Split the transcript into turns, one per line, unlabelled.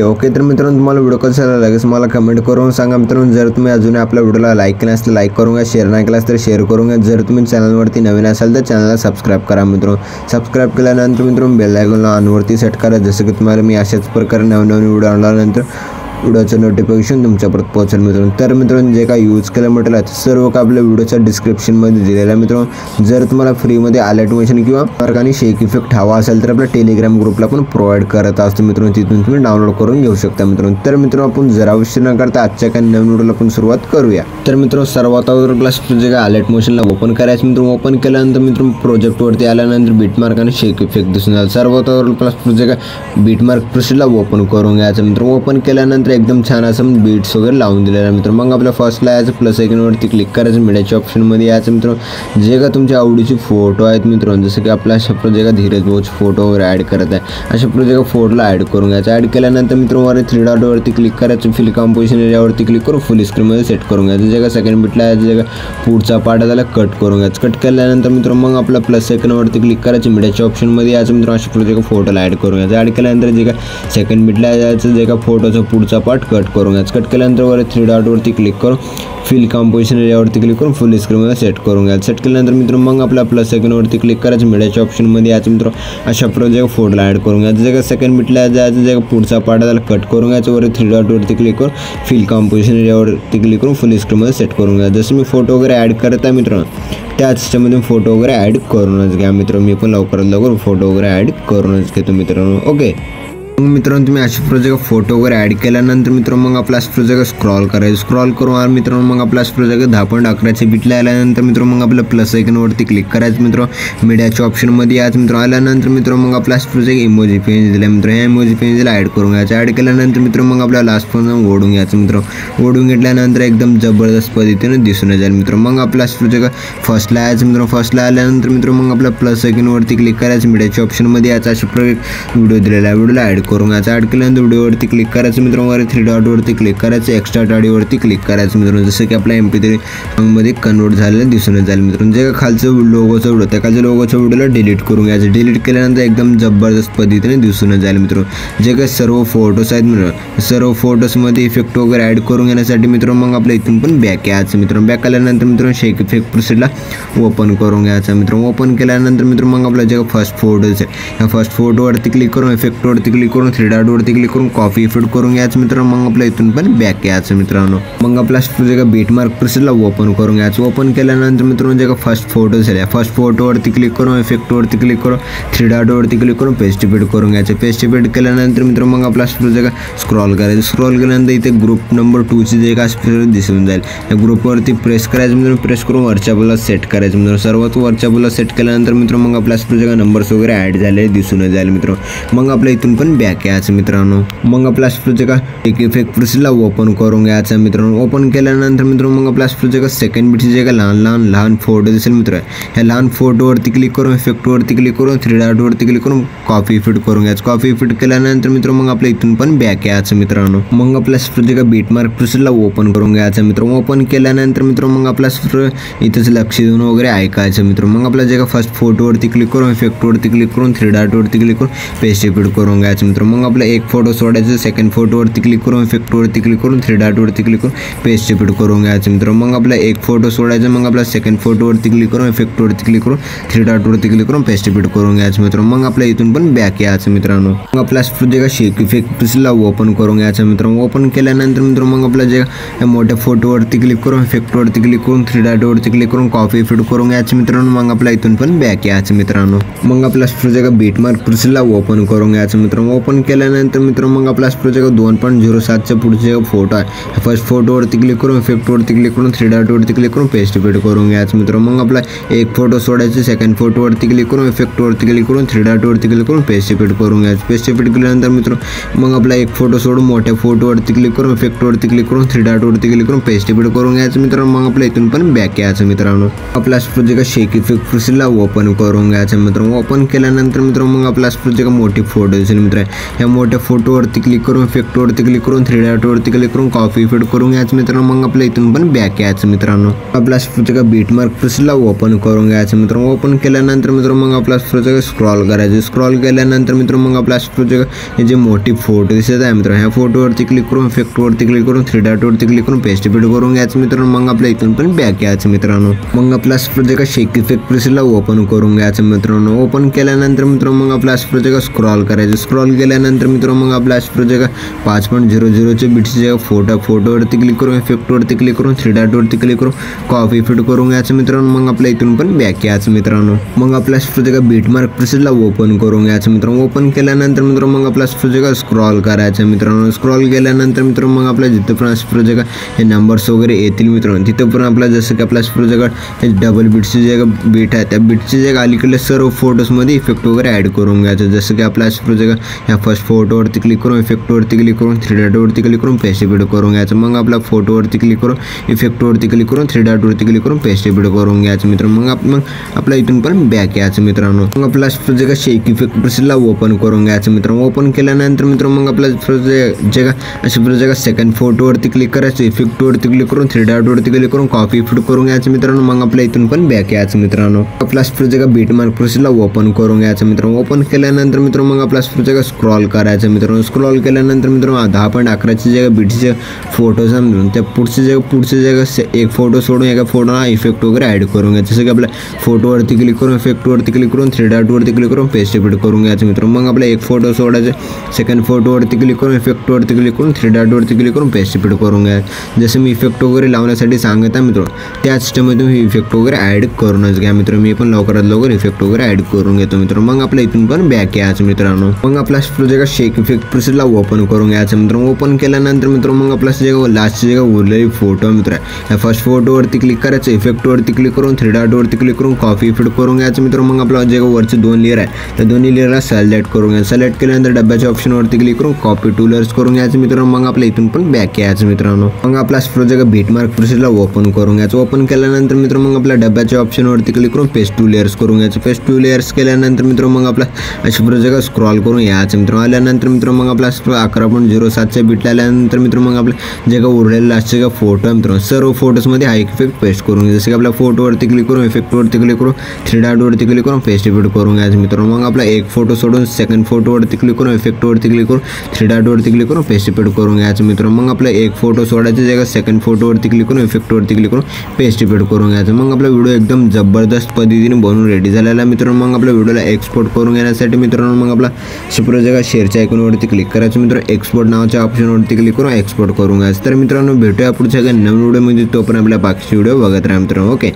Okay तर मित्रांनो, तुम्हाला व्हिडिओ कसा लागला लगेच मला कमेंट करून सांगा मित्रांनो। जर तुम्ही अजून आपल्या व्हिडिओला लाईक केला असेल तर लाईक करून घ्या, शेअर नाही केला तर शेअर करून घ्या। जर तुम्ही चॅनलवरती नवीन असाल तर चॅनलला सबस्क्राईब करा मित्रांनो। सबस्क्राईब केल्यानंतर मित्रांनो बेल आयकॉनला ऑनवरती सेट करा, जसं की तुम्हाला मी अशाच प्रकारे नवीन व्हिडिओ आणल्यानंतर व्हिडिओचं नोटिफिकेशन तुमच्यापर्यंत पोहोचेल मित्रांनो। तर मित्रांनो, जे काही यूज केलं म्हटलं सर्व का आपल्या व्हिडिओच्या डिस्क्रिप्शनमध्ये दिलेलं आहे मित्रांनो। जर तुम्हाला फ्रीमध्ये अलर्टमेशन किंवा मार्गाने शेक इफेक्ट हवा असेल तर आपल्या टेलिग्राम ग्रुपला पण प्रोव्हाइड करत असतो मित्रांनो, तिथून तुम्ही डाउनलोड करून घेऊ शकता मित्रांनो। तर मित्रांनो, आपण जरा उशीर न करता आजच्या काही नवीन व्हिडिओला आपण सुरुवात करूया। तर मित्रांनो, सर्वात अगोदर प्लस जे काही अलर्ट मोशनला ओपन करायचं मित्रांनो। ओपन केल्यानंतर मित्रांनो प्रोजेक्टवरती आल्यानंतर बीटमार्क आणि शेक इफेक्ट दिसून जाईल। सर्वात अगोदर प्लस जे काही बीटमार्क प्रोसेसला ओपन करून घ्यायचं मित्रांनो। ओपन केल्यानंतर एकदम छान असं बीट्स वगैरे लावून दिलेला मित्रांनो। मग आपल्या फर्स्टला यायचं प्लस आयकॉनवरती क्लिक करायचं, मीडियाच्या ऑप्शनमध्ये यायचं मित्रांनो। जे का तुमच्या आवडीचे फोटो आहेत मित्रांनो, जसं की आपल्या अशा प्रोजेक्ट धीरज भाऊचे फोटो वगैरे ॲड करत आहे, अशा प्रोजेक्ट फोटोला ॲड करून घ्यायचं। ॲड केल्यानंतर मित्रांनो वर 3 डॉटवरती क्लिक करायचं, फिल कंपोजिशन एरियावरती क्लिक करून फुल स्क्रीनमध्ये सेट करून घ्यायचं। जे का सेकंड बिटला यायचं, जे का पुढचा पार्ट त्याला कट करून घ्यायचं। कट केल्यानंतर मित्रांनो मग आपला प्लस आयकॉनवरती क्लिक करायचं, मीडियाच्या ऑप्शनमध्ये यायचं मित्रांनो। अशा प्रोजेक्ट फोटोला ॲड करून घ्यायचं। ॲड केल्यानंतर जे का सेकंड बिटला यायचं, जे का फोटोचा पुढचा पार्ट कट करून घ्यायचं। कट केल्यानंतर वर 3 डॉटवरती क्लिक करून फिल कंपोजिशन एरियावरती क्लिक करून फुल स्क्रीनमध्ये सेट करून घ्यायचं। सेट केल्यानंतर मित्रांनो मग आपल्या प्लस आयकॉनवरती क्लिक करायचं, मीडियाच्या ऑप्शनमध्ये यायचं मित्रांनो। अशा प्रोजेक्ट फोटोला ॲड करून घ्यायचं। जे का सेकंड बिटला जायचं, जे का पुढचा पार्ट त्याला कट करून घ्यायचं। वर 3 डॉटवरती क्लिक करून फिल कंपोजिशन एरियावरती क्लिक करून फुल स्क्रीनमध्ये सेट करून घ्यायचं। जसं मी फोटो वगैरे ॲड करत आहे मित्रांनो, त्याच सिस्टममध्ये फोटो वगैरे ॲड करूनच घ्या मित्रांनो। मी पण लवकरात लवकर फोटो वगैरे ॲड करूनच घेतो मित्रांनो। ओके मित्रांनो, तुम्ही अशा प्रोजेक्ट फोटो वगैरे ॲड केल्यानंतर मित्रांनो मग आपला प्रोजेक्ट स्क्रॉल करायचं। स्क्रॉल करून मित्रांनो मग आपला प्रोजेक्ट 10.11 बिटला आल्यानंतर मित्रांनो मग आपलं प्लस आयकॉनवरती क्लिक करायचं मित्रांनो। मीडियाच्या ऑप्शनमध्ये यायचं मित्रांनो। आल्यानंतर मित्रांनो मग आपला प्रोजेक्ट इमोजी पेज दिला मित्रांनो। ह्या इमोजी पेजला ॲड करून घ्यायचं। ॲड केल्यानंतर मित्रांनो मग आपल्याला लास्ट पण ओढून घ्यायचं मित्रांनो। ओढून घेतल्यानंतर एकदम जबरदस्त पद्धतीने दिसून जाईल मित्रांनो। मग आपला प्रोजेक्ट फर्स्टला यायचं मित्रांनो। फर्स्टला आल्यानंतर मित्रांनो मग आपल्या प्लस आयकॉनवरती क्लिक करायचं, मीडियाच्या ऑप्शनमध्ये यायचं। अशा प्रोजेक्ट व्हिडिओ दिलेला आहे, व्हिडिओला ॲड करून घ्यायचं। ॲड केल्यानंतर व्हिडिओवरती क्लिक करायचं मित्रांनो। वर 3 डॉटवरती क्लिक करायचं, एक्स्ट्रा ऑडिओवरती क्लिक करायचं मित्रांनो। जसं की आपल्या MP3 सॉन्गमध्ये कन्वर्ट झालेलं दिसून जाईल मित्रांनो। जे का खालचं लोगोचं व्हिडिओ, त्या खालच्या लोगोच्या व्हिडिओला डिलीट करून घ्यायचं। डिलीट केल्यानंतर एकदम जबरदस्त पद्धतीने दिसून जाईल मित्रांनो। जे काही सर्व फोटोज आहेत मित्रांनो, सर्व फोटोजमध्ये इफेक्ट वगैरे ॲड करून घेण्यासाठी मित्रांनो मग आपल्या इथून पण बॅक यायचं मित्रांनो। बॅक आल्यानंतर मित्रांनो शेक इफेक्ट प्रोसेसला ओपन करून घ्यायचं मित्रांनो। ओपन केल्यानंतर मित्रांनो मग आपला जे फर्स्ट फोटोज आहे, ह्या फर्स्ट फोटोवरती क्लिक करून इफेक्टवरती क्लिक करून 3 डॉटवरती क्लिक करून कॉपी इफेक्ट करून घ्यायचं मित्रांनो। मग आपल्या इथून पण बॅक यायचं मित्रांनो। मग आपला जे का बीटमार्क प्रोसेसला ओपन करून घ्यायचं। ओपन केल्यानंतर मित्रांनो जे का फर्स्ट फोटो झाले, फर्स्ट फोटोवरती क्लिक करून इफेक्टवरती क्लिक करून 3 डॉटवरती क्लिक करून पेस्ट इफेक्ट करून घ्यायचं। पेस्ट इफेक्ट केल्यानंतर मित्रांनो मग आपला जे का स्क्रॉल करायचं। स्क्रॉल केल्यानंतर इथे ग्रुप नंबर 2 ची जे का दिसून जाईल, त्या ग्रुपवरती प्रेस करायचं मित्रांनो। प्रेस करून वरच्या बाजूला सेट करायचं मित्रांनो। सर्वात वरच्या बाजूला सेट केल्यानंतर मित्रांनो मग आपल्या जे का नंबर्स वगैरे ॲड झाले दिसून जाईल मित्रांनो। मग आपल्या इथून पण बॅक यायचं मित्रांनो। मग आपला जे का एक इफेक्ट प्रोसेसला ओपन करून घ्यायचं मित्रांनो। ओपन केल्यानंतर मित्रांनो मग आपला जे का सेकंड बिटचे जे का लहान फोटो दिसेल मित्र, ह्या लहान फोटोवरती क्लिक करून इफेक्टवरती क्लिक करून 3 डॉटवरती क्लिक करून कॉपी इफेक्ट करून घ्यायचं। कॉपी इफेक्ट केल्यानंतर मित्रांनो मग आपल्या इथून पण बॅक यायचं मित्रांनो। मग आपल्या जे का बीटमार्क प्रोसेसला ओपन करून घ्यायचं मित्रांनो। ओपन केल्यानंतर मित्रांनो मग आपला इथंच लक्ष देऊन वगैरे ऐकायचं मित्रांनो। मग आपला जे का फर्स्ट फोटोवरती क्लिक करून इफेक्टवरती क्लिक करून 3 डॉटवरती क्लिक करून पेस्ट इफेक्ट करून घ्यायचं मित्रांनो। मग आपला एक फोटो सोडायचं, सेकंड फोटोवरती क्लिक करून इफेक्टवरती क्लिक करून 3 डॉटवरती क्लिक करून पेस्ट इफेक्ट करून घ्यायचं मित्रांनो। मग आपला एक फोटो सोडायचा, मग आपला सेकंड फोटोवरती क्लिक करून इफेक्टवरती क्लिक करून 3 डॉटवरती क्लिक करून पेस्ट इफेक्ट करून घ्यायचं मित्रांनो। मग आपल्या इथून पण बॅक यायचं मित्रांनो। मग आपला जे का शेक इफेक्ट प्रोसेसला ओपन करून घ्यायचं मित्रांनो। ओपन केल्यानंतर मित्रांनो मग आपला जे मोठ्या फोटोवरती क्लिक करून इफेक्टवरती क्लिक करून 3 डॉटवरती क्लिक करून कॉपी इफेक्ट करून घ्यायचं मित्रांनो। मग आपल्या इथून पण बॅक यायचं मित्रांनो। मग आपला जे का बीटमार्क प्रोसेसला ओपन करून घ्यायचं मित्रांनो। ओपन केल्यानंतर मित्रांनो मग आपला जे का 2.07च्या पुढचे फोटो आहे, फर्स्ट फोटोवरती क्लिक करून इफेक्टवरती क्लिक करून 3 डॉटवरती क्लिक करून पेस्ट इफेक्ट करून घ्यायचं मित्रांनो। मग आपला एक फोटो सोडायचं, सेकंड फोटोवरती क्लिक करून इफेक्टवरती क्लिक करून 3 डॉटवरती क्लिक करून पेस्ट इफेक्ट करून घ्यायचं। पेस्ट इफेक्ट केल्यानंतर मित्रांनो मग आपला एक फोटो सोडून मोठ्या फोटोवरती क्लिक करून इफेक्टवरती क्लिक करून 3 डॉटवरती क्लिक करून पेस्ट इफेक्ट करून घ्यायचं मित्रांनो। मग आपल्या इथून पण बॅक यायचं मित्रांनो। आपला जे का शेक इफेक्ट प्रोसेसला ओपन करून घ्यायचं मित्रांनो। ओपन केल्यानंतर मित्रांनो मग आपला जे का मोठी फोटो दिसेल मित्र, ह्या मोठ्या फोटोवरती क्लिक करून इफेक्टवरती क्लिक करून 3 डॉटवरती क्लिक करून कॉपी फिट करून घ्यायचं मित्रांनो. मग आपल्या इथून पण बॅक यायचं मित्रांनो. आपला पुढच्या बीटमार्क प्रेसला ओपन करून घ्यायचं मित्रांनो. ओपन केल्यानंतर मित्रांनो मग आपला पुढच्या स्क्रॉल करायचं. स्क्रॉल केल्यानंतर मित्रांनो मग आपला पुढच्या हे जे मोठी फोटो दिसत आहे मित्रांनो ह्या फोटोवरती क्लिक करून इफेक्टवरती क्लिक करून 3 डॉटवरती क्लिक करून पेस्ट फिट करून घ्यायचं मित्रांनो. मग आपल्या इथून पण बॅक यायचं मित्रांनो. मग आपला पुढच्या शेक इफेक्ट प्रेसला ओपन करून घ्यायचं मित्रांनो. ओपन केल्यानंतर मित्रांनो मग आपला पुढच्या स्क्रॉल करायचं. स्क्रॉल केल्यानंतर मित्रांनो मग आपला पुढच्या 5.00 बिट्सचे फोटोवरती क्लिक करून इफेक्टवरती क्लिक करून 3 डॉटवरती क्लिक करून कॉपी फिट करून घ्यायचं मित्रांनो. मग आपल्या इथून पण बॅक यायचं मित्रांनो. मग आपल्या पुढच्या बीटमार्क प्रेसला ओपन करून घ्यायचं मित्रांनो. ओपन केल्यानंतर मित्रांनो मग आपला पुढच्या स्क्रॉल करायचं मित्रांनो. स्क्रॉल केल्यानंतर मित्रांनो मग आपल्या जिथं पण पुढच्या हे नंबर्स वगैरे येतील मित्रांनो तिथं पण आपला जसं की आपल्या पुढच्या हे डबल बीटची जे बीट आहे त्या बीटची जे अलीकडे सर्व फोटोजमध्ये इफेक्ट वगैरे ॲड करून घ्यायचं. जसं की आपल्या पुढच्या ह्या फर्स्ट फोटोवरती क्लिक करून इफेक्टवरती क्लिक करून 3 डॉटवरती क्लिक करून पेस्ट फिट करून घ्यायचं. मग आपल्या फोटोवरती क्लिक करून इफेक्टवरती क्लिक करून 3 डॉटवरती क्लिक करून पेस्ट फिट करून घ्यायचं मित्रांनो. मग आपल्या इथून पण बॅक यायचं मित्रांनो. मग आपल्या पुढच्या शेक इफेक्ट प्रेसला ओपन करून घ्यायचं मित्रांनो. ओपन केल्यानंतर मित्रांनो मग आपल्या जे अशा पुढच्या सेकंड फोटोवरती क्लिक करायचं. इफेक्टवरती क्लिक करून 3 डॉटवरती क्लिक करून कॉपी फिट करून घ्यायचं मित्रांनो. मग आपल्या इथून पण बॅक यायचं मित्रांनो. आपल्या पुढच्या बीटमार्क प्रेसला ओपन करून घ्यायचं मित्रांनो. ओपन केल्यानंतर मित्रांनो मग आपल्या पुढच्या स्क्रॉल करायचं मित्रांनो. स्क्रॉल केल्यानंतर मित्रांनो 10.11ची जे बीटचे फोटोज आहे त्या पुढचे जे एक फोटो सोडून एका फोटोला इफेक्ट वगैरे ॲड करून घ्यायचं. जसं की आपल्या फोटोवरती क्लिक करून इफेक्टवरती क्लिक करून 3 डॉटवरती क्लिक करून पेस्ट फिट करून घ्यायचं मित्रांनो. मग आपला एक फोटो सोडायचं. सेकंड फोटोवरती क्लिक करून इफेक्टवरती क्लिक करून 3 डॉटवरती क्लिक करून पेस्ट फिट करून घ्यायचं. जसं मी इफेक्ट वगैरे लावण्यासाठी सांगत आहे मित्रांनो त्याच सिस्टममध्ये तुम्ही इफेक्ट वगैरे ॲड करूनच घ्या मित्रांनो. मी पण लवकरात लवकर इफेक्ट वगैरे ॲड करून घेतो मित्रांनो. मग आपल्या इथून पण बॅक यायचं मित्रांनो. मग आपला प्रोजेक्ट शेक इफेक्ट प्रेसला ओपन करून घ्यायचं मित्रांनो. ओपन केल्यानंतर मित्रांनो मग आपला जे लास्टची जे उरलेली फोटो मित्र ह्या फर्स्ट फोटोवरती क्लिक करायचं. इफेक्टवरती क्लिक करून 3 डॉटवरती क्लिक करून कॉपी फिट करून घ्यायचं मित्रांनो. मग आपला जे वरचे 2 लेअर आहे त्या दोन्ही लेअरला सिलेक्ट करून घ्यायचं. सिलेक्ट केल्यानंतर डब्याच्या ऑप्शनवरती क्लिक करून कॉपी टू लेअर्स करून घ्यायचं मित्रांनो. मग आपल्या इथून पण बॅक यायचं मित्रांनो. मग आपला प्रोजेक्ट बीटमार्क प्रेसला ओपन करून घ्यायचं. ओपन केल्यानंतर मित्रांनो मग आपल्या डब्याच्या ऑप्शनवरती क्लिक करून पेस्ट टू लेअर्स करून घ्यायचं. पेस्ट टू लेअर्स केल्यानंतर मित्रांनो मग आपला अशा प्रोजेक्ट स्क्रॉल करून यायचं मित्रांनो. आल्यानंतर मित्रांनो मग आपला 11.07च्या बीटला आल्यानंतर मित्रांनो मग आपल्या जे उरलेलं लास्टचे का फोटो आहे मित्रांनो सर्व फोटोजमध्ये हा इफेक्ट पेस्ट करून घ्यायचं. जसं की आपल्या फोटोवरती क्लिक करून इफेक्टवरती क्लिक करून 3 डॉटवरती क्लिक करून पेस्ट फिट करून घ्यायचं मित्रांनो. मग आपला एक फोटो सोडून सेकंड फोटोवरती क्लिक करून इफेक्टवरती क्लिक करून 3 डॉटवरती क्लिक करून पेस्ट फिट करून घ्यायचं मित्रांनो. मग आपला एक फोटो सोडायचं जागा सेकंड फोटोवरती क्लिक करून इफेक्टवरती क्लिक करून पेस्ट फिट करून घ्यायचं. मग आपला व्हिडिओ एकदम जबरदस्त पद्धतीने बनवून रेडी झालेला मित्रांनो. मग आपल्या व्हिडिओला एक्सपोर्ट करून घेण्यासाठी मित्रांनो मग आपला प्रोजेक्ट शेअरच्या आयकॉनवरती क्लिक करायचं मित्रांनो. एक्सपोर्ट नावाच्या ऑप्शनवरती क्लिक करून एक्सपोर्ट करून घ्यायचं. तर मित्रांनो भेटूया पुढच्या नवीन व्हिडिओमध्ये. तो पण आपल्या बाकीचे व्हिडिओ बघत राहा मित्रांनो. ओके.